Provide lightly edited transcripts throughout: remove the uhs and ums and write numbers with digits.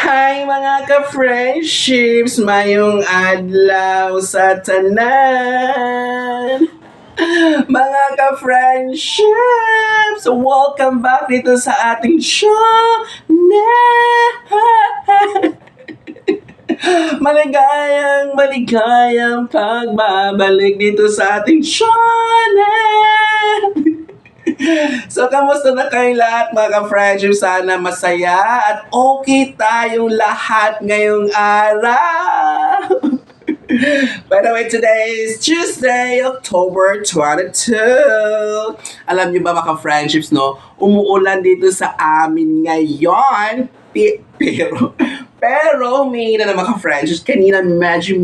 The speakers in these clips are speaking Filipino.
Hi mga ka-friendships, mayong adlaw sa tanan. Mga ka-friendships, welcome back dito sa ating channel. Maligayang pagbabalik dito sa ating channel. So, kamusta na kayong lahat mga ka-friendships? Sana masaya at okay tayong lahat ngayong araw. By the way, today is Tuesday, October 22. Alam niyo ba mga ka-friendships, no? Umuulan dito sa amin ngayon. Pero may na naman ka-friendships. Kanina medyo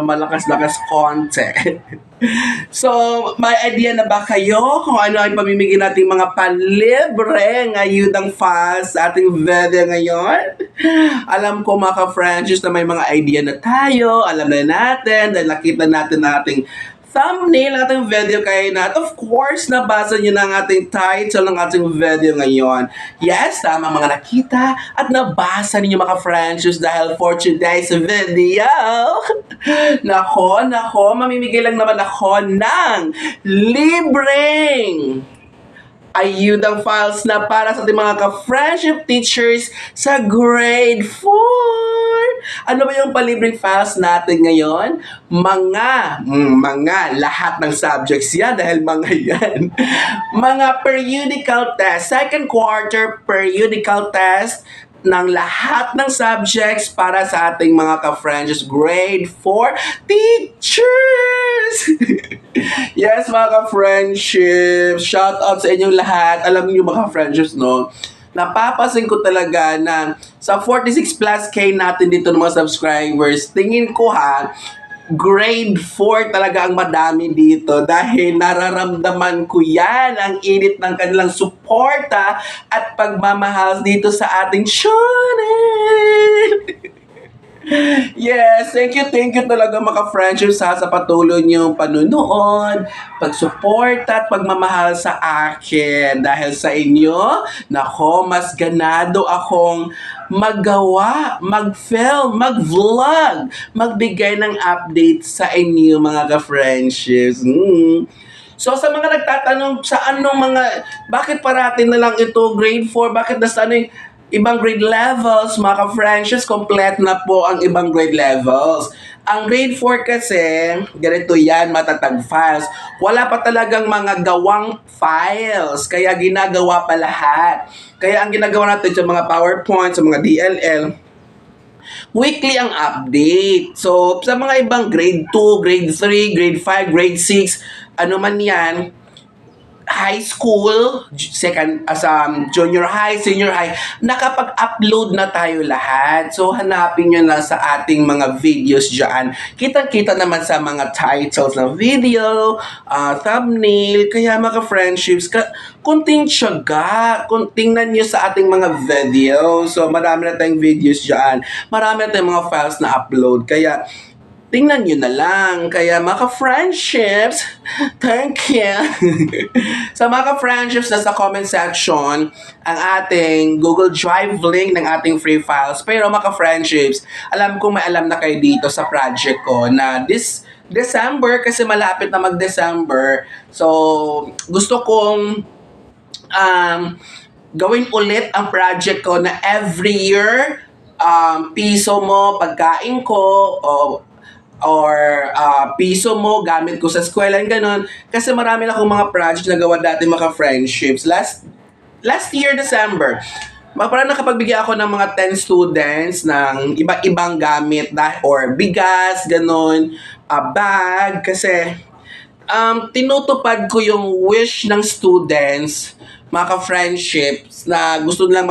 malakas-lakas konti. So, may idea na ba kayo kung ano ang pamimigay nating mga palibre ngayudang fast sa ating video ngayon? Alam ko mga ka-friendships na may mga idea na tayo, alam na natin, dahil nakita natin na ating thumbnail ng ating video kayo na. At of course, nabasa niyo na ang ating title ng ating video ngayon. Yes, tama mga nakita at nabasa ninyo mga friendships dahil for today's video, nako, mamimigay lang naman ako ng libreng ayudang files na para sa ating mga ka-friendship teachers sa grade 4. Ano ba yung palibreng files natin ngayon? Mga lahat ng subjects yan dahil mga yan. Mga periodical test, second quarter periodical test ng lahat ng subjects para sa ating mga ka-friendships grade 4 teachers. Yes, mga ka-friendships, shout out sa inyong lahat. Alam niyo mga ka-friendships, no? Napapasin ko talaga na sa 46 plus K natin dito ng mga subscribers, tingin ko grade 4 talaga ang madami dito dahil nararamdaman ko yan ang init ng kanilang suporta at pagmamahal dito sa ating channel. Yes, thank you talaga mga friendships sa patuloy niyong panunood, pagsuporta at pagmamahal sa akin. Dahil sa inyo, nako, mas ganado akong magawa, mag-film, mag-vlog, magbigay ng update sa inyo mga ka-friendships. So sa mga nagtatanong sa bakit parating na lang ito grade 4, bakit nasa ibang grade levels, mga ka-friendships, complete na po ang ibang grade levels. Ang grade 4 kasi, ganito yan, matatag files. Wala pa talagang mga gawang files, kaya ginagawa pa lahat. Kaya ang ginagawa natin sa mga PowerPoint, sa mga DLL, weekly ang update. So, sa mga ibang grade 2, grade 3, grade 5, grade 6, ano man yan, high school, junior high, senior high, nakapag-upload na tayo lahat. So, hanapin nyo lang sa ating mga videos dyan. Kitang-kita naman sa mga titles ng video, thumbnail, kaya mga friendships, kunting tiyaga, tingnan nyo sa ating mga video. So, marami na tayong videos dyan. Marami na tayong mga files na upload. Kaya, tingnan nyo na lang. Kaya mga ka-friendships, thank you. Sa mga ka-friendships, nasa comment section ang ating Google Drive link ng ating free files. Pero mga ka-friendships, alam ko may alam na kayo dito sa project ko na this December, kasi malapit na mag-December. So, gusto kong gawin ulit ang project ko na every year, piso mo, pagkain ko, or piso mo, gamit ko sa eskwela, gano'n. Kasi marami na akong mga projects na gawa dati mga friendships. Last year, December, parang nakapagbigay ako ng mga 10 students ng iba-ibang gamit or bigas, gano'n, bag. Kasi tinutupad ko yung wish ng students, mga friendships, na gusto nilang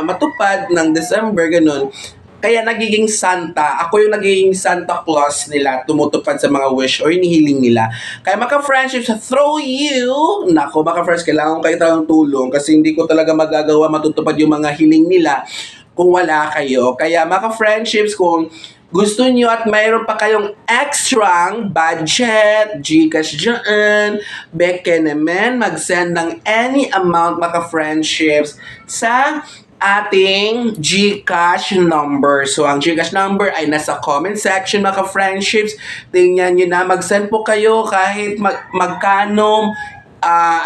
matupad ng December, gano'n. Kaya nagiging Santa. Ako yung nagiging Santa Claus nila, tumutupad sa mga wish o hinihiling nila. Kaya mga friendships, through you, nako mga friends, kailangan ko kayo talagang tulong kasi hindi ko talaga magagawa matutupad yung mga hiling nila kung wala kayo. Kaya mga friendships, kung gusto nyo at mayroon pa kayong extra budget, Gcash dyan, beke naman, mag-send ng any amount mga friendships sa ating GCash number. So, ang GCash number ay nasa comment section, mga friendships. Tingnan nyo na. Mag-send po kayo kahit magkano,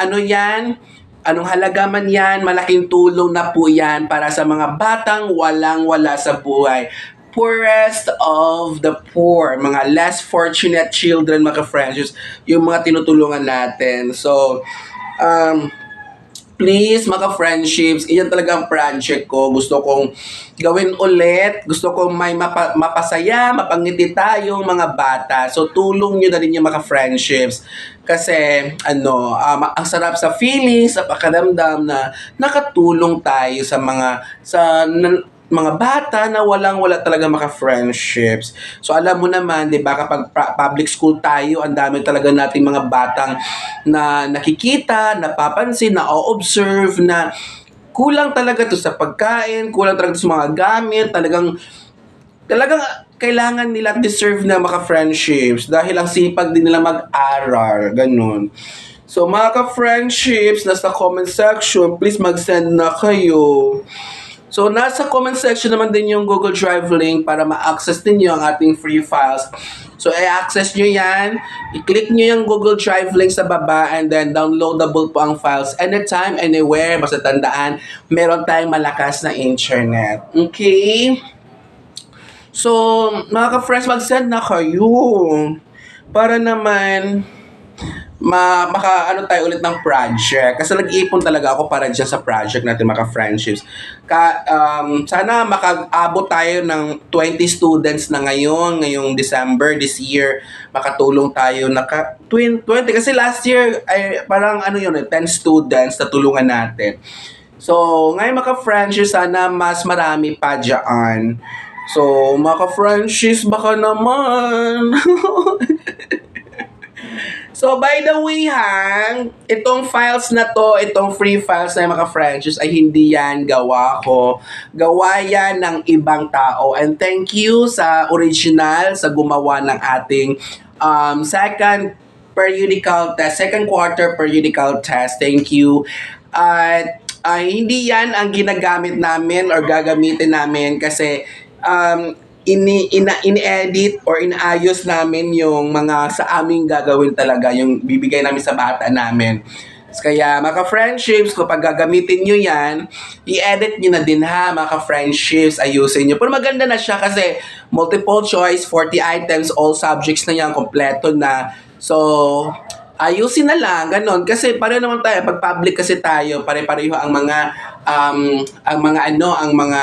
ano yan, anong halaga man yan, malaking tulong na po yan para sa mga batang walang-wala sa buhay. Poorest of the poor, mga less fortunate children, mga friendships, yung mga tinutulungan natin. So, please, mga friendships, iyan talaga ang project ko. Gusto kong gawin ulit. Gusto kong may mapasaya, mapangiti tayong mga bata. So, tulong nyo na rin yung mga friendships. Kasi, ang sarap sa feelings, sa pakiramdam na nakatulong tayo sa mga bata na walang-wala talaga maka-friendships. So, alam mo naman, di ba, kapag public school tayo, ang dami talaga nating mga batang na nakikita, napapansin, na-observe, na kulang talaga to sa pagkain, kulang talaga to sa mga gamit, talagang kailangan nila deserve na maka-friendships dahil ang sipag din nila mag-aral, ganun. So, mga ka-friendships, nasa comment section, please mag-send na kayo. So, nasa comment section naman din yung Google Drive link para ma-access ninyo ang ating free files. So, i-access nyo yan. I-click nyo yung Google Drive link sa baba and then downloadable po ang files anytime, anywhere. Basta tandaan, meron tayong malakas na internet. Okay? So, mga ka-friends, mag-send na kayo. Para naman tayo ulit ng project. Kasi nag-iipon talaga ako para dyan sa project natin, mga friendships. Sana makag-abot tayo ng 20 students na ngayong December, this year. Makatulong tayo 20. Kasi last year, ay parang 10 students na tulungan natin. So, ngayon mga friendships, sana mas marami pa dyan. So, mga friendships, baka naman. So, by the way itong files na to, itong free files na mga friendships ay hindi yan gawa ko. Gawa yan ng ibang tao. And thank you sa original, sa gumawa ng ating second quarter periodical test. Thank you. At hindi yan ang ginagamit namin or gagamitin namin kasi ini-edit or inaayos namin yung mga sa aming gagawin talaga, yung bibigay namin sa bata namin. Kaya mga friendships, kapag gagamitin nyo yan, i-edit nyo na din mga friendships, ayusin nyo. Pero maganda na siya kasi multiple choice, 40 items, all subjects na yan, kompleto na. So, ayusin na lang, ganun. Kasi pareho naman tayo, pag public kasi tayo, pare-pareho ang mga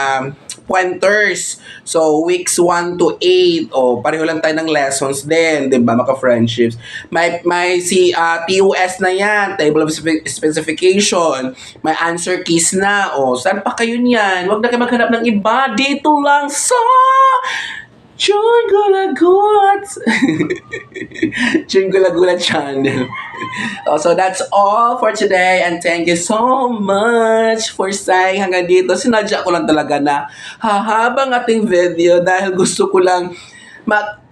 pointers. So, weeks 1 to 8. Pareho lang tayo ng lessons din, di ba, mga friendships? May TOS na yan, table of specification. May answer keys na. Saan pa kayo niyan? Huwag na kayo maghanap ng iba. Dito lang sa John Gulagulat. John Gulagulat channel. So that's all for today and thank you so much for staying hanggang dito. Sinadya ko lang talaga na hahabang ating video dahil gusto ko lang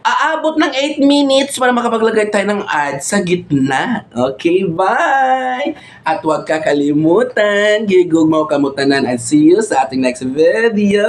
aabot ng 8 minutes para makapaglagay tayo ng ad sa gitna. Okay, bye! At huwag kakalimutan, gigugmaw kamutanan and see you sa ating next video.